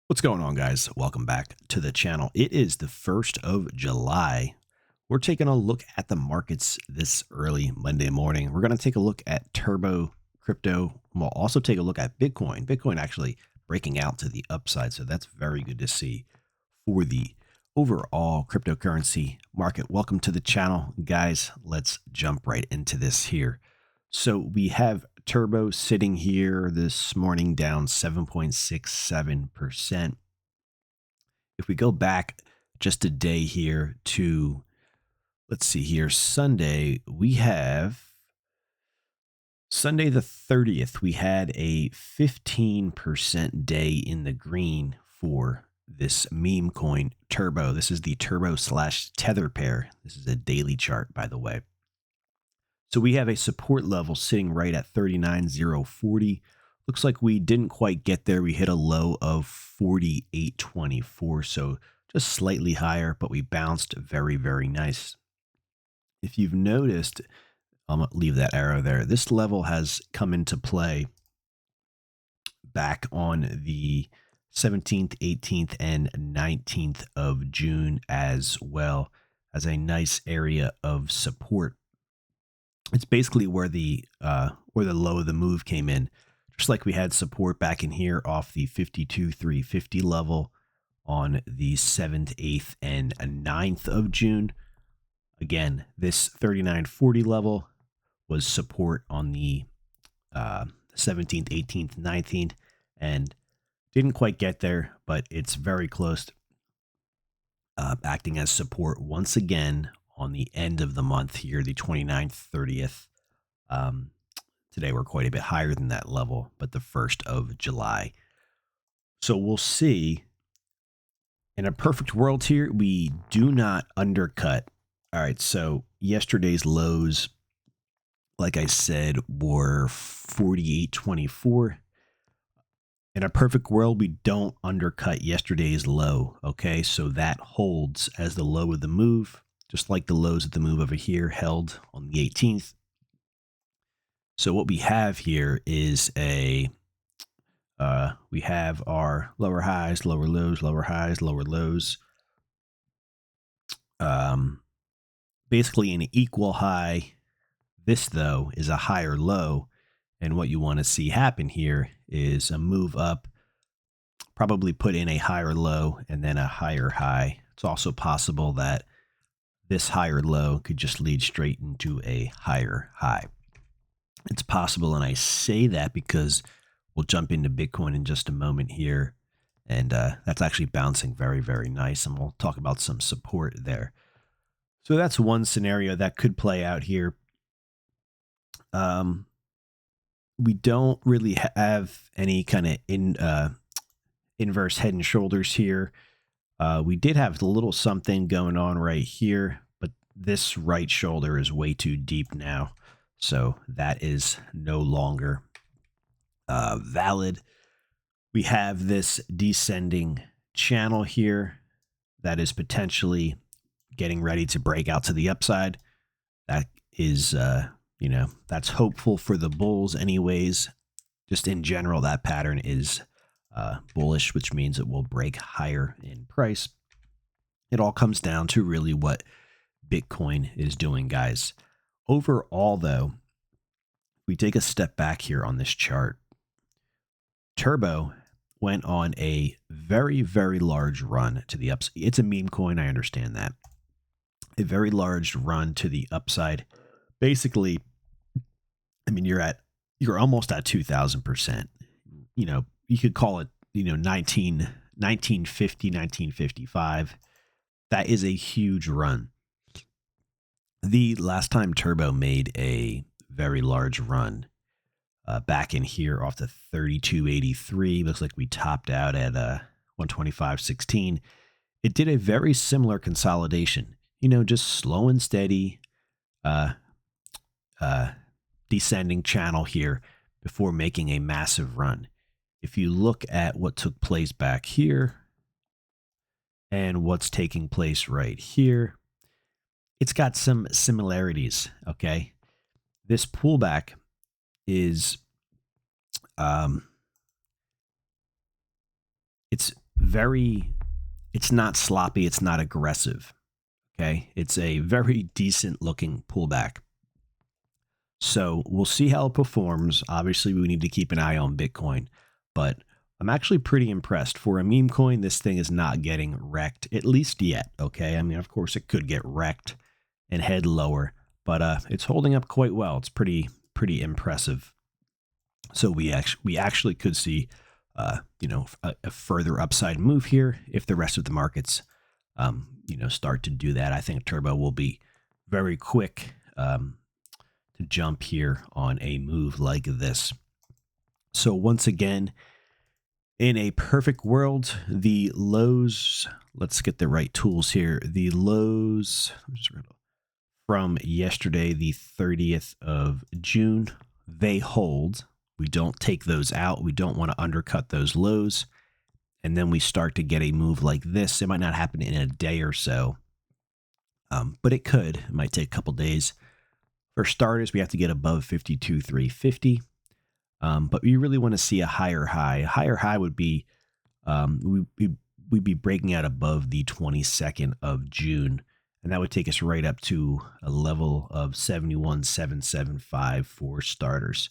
What's going on, guys? Welcome back to the channel. It is the 1st of July. We're taking a look at the markets this early Monday morning. We're going to take a look at Turbo Crypto. We'll also take a look at Bitcoin. Bitcoin actually breaking out to the upside, so that's very good to see for the overall cryptocurrency market. Welcome to the channel, guys. Let's jump right into this here. So we have Turbo sitting here this morning down 7.67%. If we go back just a day here to, let's see here, Sunday, we have Sunday the 30th, we had a 15% day in the green for this meme coin Turbo. This is the Turbo / Tether pair. This is a daily chart, by the way. So we have a support level sitting right at 39,040. Looks like we didn't quite get there. We hit a low of 48.24, so just slightly higher, but we bounced very, very nice. If you've noticed, I'm going to leave that arrow there. This level has come into play back on the 17th, 18th, and 19th of June as well as a nice area of support. It's basically where the low of the move came in, just like we had support back in here off the 52,350 level on the 7th, 8th, and 9th of June. Again, this 39.40 level was support on the 17th, 18th, 19th, and didn't quite get there, but it's very close, acting as support once again on the end of the month here, the 29th, 30th. Today we're quite a bit higher than that level, but the 1st of July. So we'll see. In a perfect world here, we do not undercut. All right, so yesterday's lows, like I said, were 48.24. In a perfect world, we don't undercut yesterday's low, okay? So that holds as the low of the move, just like the lows of the move over here held on the 18th. So what we have here is we have our lower highs, lower lows, lower highs, lower lows. Basically an equal high. This, though, is a higher low. And what you want to see happen here is a move up, probably put in a higher low and then a higher high. It's also possible that this higher low could just lead straight into a higher high. It's possible, and I say that because we'll jump into Bitcoin in just a moment here, and that's actually bouncing very, very nice, and we'll talk about some support there. So that's one scenario that could play out here. We don't really have any kind of inverse head and shoulders here. We did have a little something going on right here, but this right shoulder is way too deep now. So that is no longer valid. We have this descending channel here that is potentially getting ready to break out to the upside. That is, that's hopeful for the bulls anyways. Just in general, that pattern is bullish, which means it will break higher in price. It all comes down to really what Bitcoin is doing, guys. Overall, though, we take a step back here on this chart. Turbo went on a very, very large run to the upside. It's a meme coin, I understand that. A very large run to the upside. Basically, I mean, you're almost at 2,000%. You know, you could call it, 1950, 1955. That is a huge run. The last time Turbo made a very large run back in here off the 32.83, looks like we topped out at 125.16. It did a very similar consolidation, just slow and steady, descending channel here before making a massive run. If you look at what took place back here and what's taking place right here, it's got some similarities, okay? This pullback is it's it's not sloppy, it's not aggressive. Okay, it's a very decent looking pullback. So we'll see how it performs. Obviously, we need to keep an eye on Bitcoin, but I'm actually pretty impressed. For a meme coin, this thing is not getting wrecked, at least yet. Okay, I mean, of course, it could get wrecked and head lower, but it's holding up quite well. It's pretty impressive. So we actually could see, a further upside move here if the rest of the markets, start to do that. I think Turbo will be very quick to jump here on a move like this. So once again, in a perfect world, the lows, let's get the right tools here. The lows from yesterday, the 30th of June, they hold. We don't take those out. We don't want to undercut those lows. And then we start to get a move like this. It might not happen in a day or so, but it could. It might take a couple days. For starters, we have to get above 52,350. But we really want to see a higher high. A higher high would be, we'd be breaking out above the 22nd of June. And that would take us right up to a level of 71,775 for starters.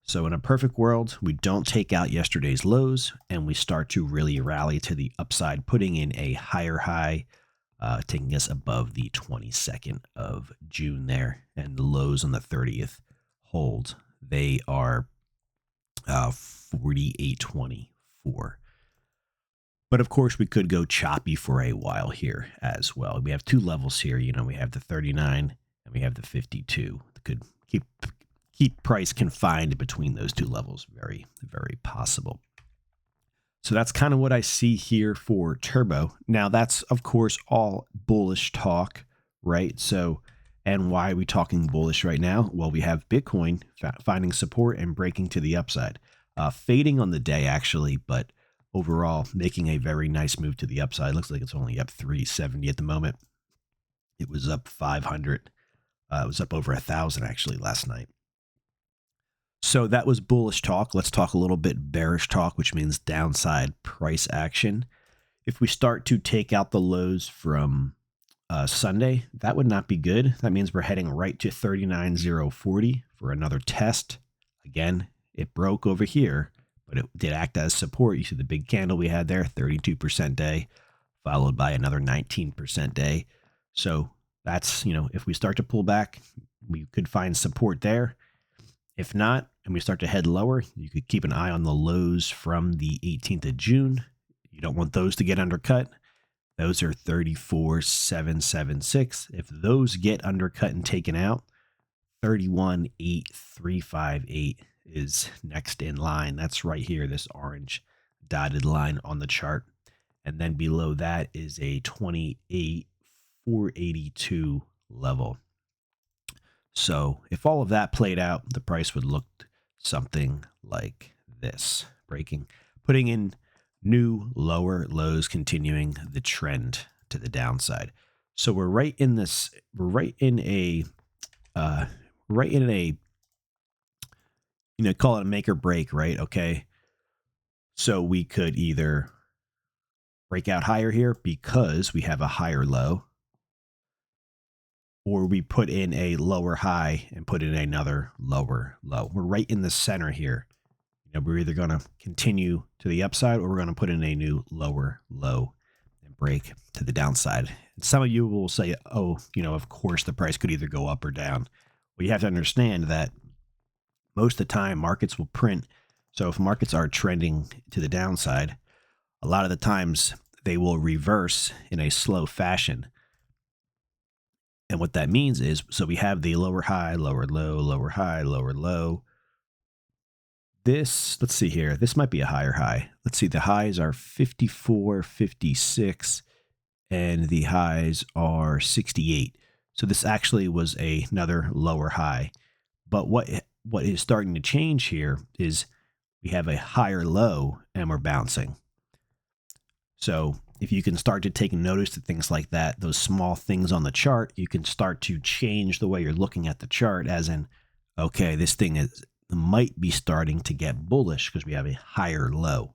So in a perfect world, we don't take out yesterday's lows and we start to really rally to the upside, putting in a higher high, taking us above the 22nd of June there. And the lows on the 30th hold. They are 48.24. But of course, we could go choppy for a while here as well. We have two levels here. We have the 39 and we have the 52. Could keep price confined between those two levels. Very, very possible. So that's kind of what I see here for Turbo. Now, that's, of course, all bullish talk, right? So, and why are we talking bullish right now? Well, we have Bitcoin finding support and breaking to the upside. Fading on the day, actually, but overall making a very nice move to the upside. Looks like it's only up 370 at the moment. It was up 500. It was up over 1,000, actually, last night. So that was bullish talk. Let's talk a little bit bearish talk, which means downside price action. If we start to take out the lows from Sunday, that would not be good. That means we're heading right to 39,040 for another test. Again, it broke over here, but it did act as support. You see the big candle we had there, 32% day, followed by another 19% day. So that's, if we start to pull back, we could find support there. If not, and we start to head lower, you could keep an eye on the lows from the 18th of June. You don't want those to get undercut. Those are 34,776. If those get undercut and taken out, 31,835.8 is next in line. That's right here, this orange dotted line on the chart. And then below that is a 28,482 level. So if all of that played out, the price would look something like this, putting in new lower lows, continuing the trend to the downside. So we're right in a call it a make or break, right? Okay. So we could either break out higher here because we have a higher low, or we put in a lower high and put in another lower low. We're right in the center here. We're either going to continue to the upside or we're going to put in a new lower low and break to the downside. And some of you will say, oh, of course the price could either go up or down. Well, you have to understand that most of the time markets will print. So if markets are trending to the downside, a lot of the times they will reverse in a slow fashion. And what that means is, so we have the lower high, lower low, lower high, lower low. This, let's see here. This might be a higher high. Let's see. The highs are 54, 56, and the highs are 68. So this actually was another lower high. But what is starting to change here is we have a higher low and we're bouncing. So if you can start to take notice to things like that, those small things on the chart, you can start to change the way you're looking at the chart, as in, okay, this thing might be starting to get bullish because we have a higher low.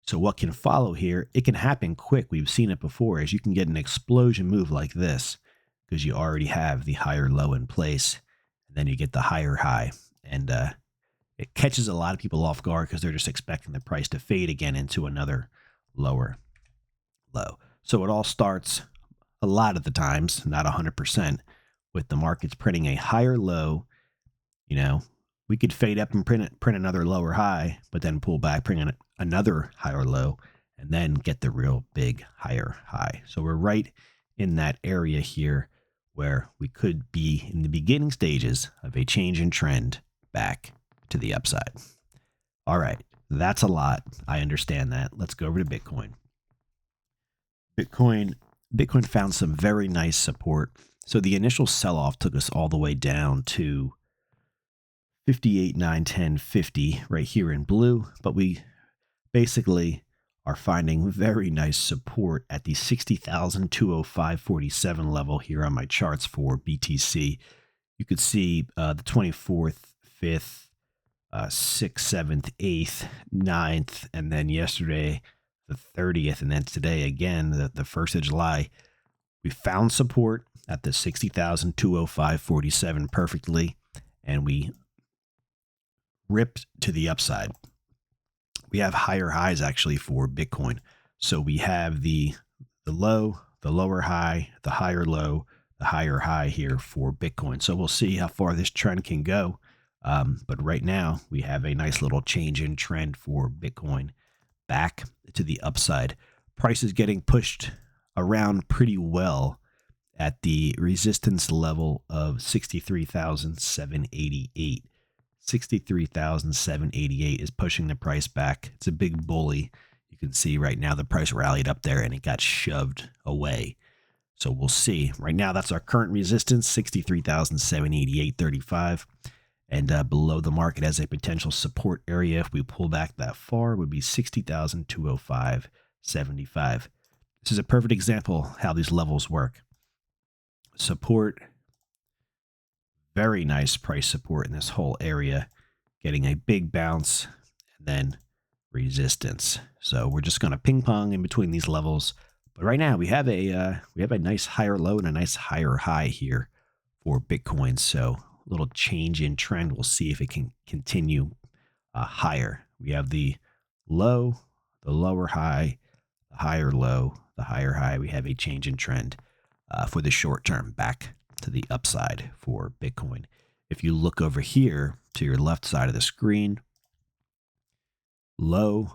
So what can follow here, it can happen quick. We've seen it before, as you can get an explosion move like this because you already have the higher low in place, and then you get the higher high. And it catches a lot of people off guard because they're just expecting the price to fade again into another lower low. So it all starts a lot of the times, not 100%, with the markets printing a higher low. You know, we could fade up and print another lower high, but then pull back, bring in another higher low, and then get the real big higher high. So we're right in that area here where we could be in the beginning stages of a change in trend back to the upside. All right, that's a lot. I understand that. Let's go over to Bitcoin. Bitcoin found some very nice support. So the initial sell-off took us all the way down to 58, 9, 10, 50 right here in blue, but we basically are finding very nice support at the 60,205.47 level here on my charts for BTC. You could see the 24th, 5th, 6th, 7th, 8th, 9th, and then yesterday, the 30th, and then today again, the 1st of July. We found support at the 60,205.47 perfectly, and we ripped to the upside. We have higher highs actually for Bitcoin. So we have the low, the lower high, the higher low, the higher high here for Bitcoin. So we'll see how far this trend can go. But right now we have a nice little change in trend for Bitcoin back to the upside. Price is getting pushed around pretty well at the resistance level of 63,788. 63,788 is pushing the price back. It's a big bully. You can see right now the price rallied up there and it got shoved away. So we'll see. Right now, that's our current resistance, 63,788.35. And below the market as a potential support area, if we pull back that far, would be 60,205.75. This is a perfect example how these levels work. Support, very nice price support in this whole area, getting a big bounce and then resistance. So we're just going to ping pong in between these levels. But right now we have a nice higher low and a nice higher high here for Bitcoin. So a little change in trend. We'll see if it can continue higher. We have the low, the lower high, the higher low, the higher high. We have a change in trend for the short term back to the upside for Bitcoin. If you look over here to your left side of the screen, low,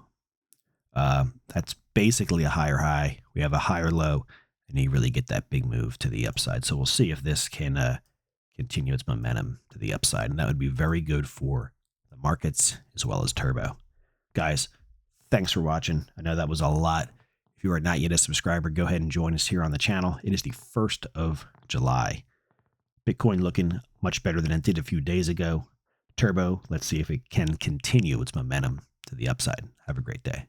that's basically a higher high. We have a higher low, and you really get that big move to the upside. So we'll see if this can continue its momentum to the upside, and that would be very good for the markets as well as Turbo. Guys, thanks for watching. I know that was a lot. If you are not yet a subscriber, go ahead and join us here on the channel. It is the 1st of July. Bitcoin looking much better than it did a few days ago. Turbo, let's see if it can continue its momentum to the upside. Have a great day.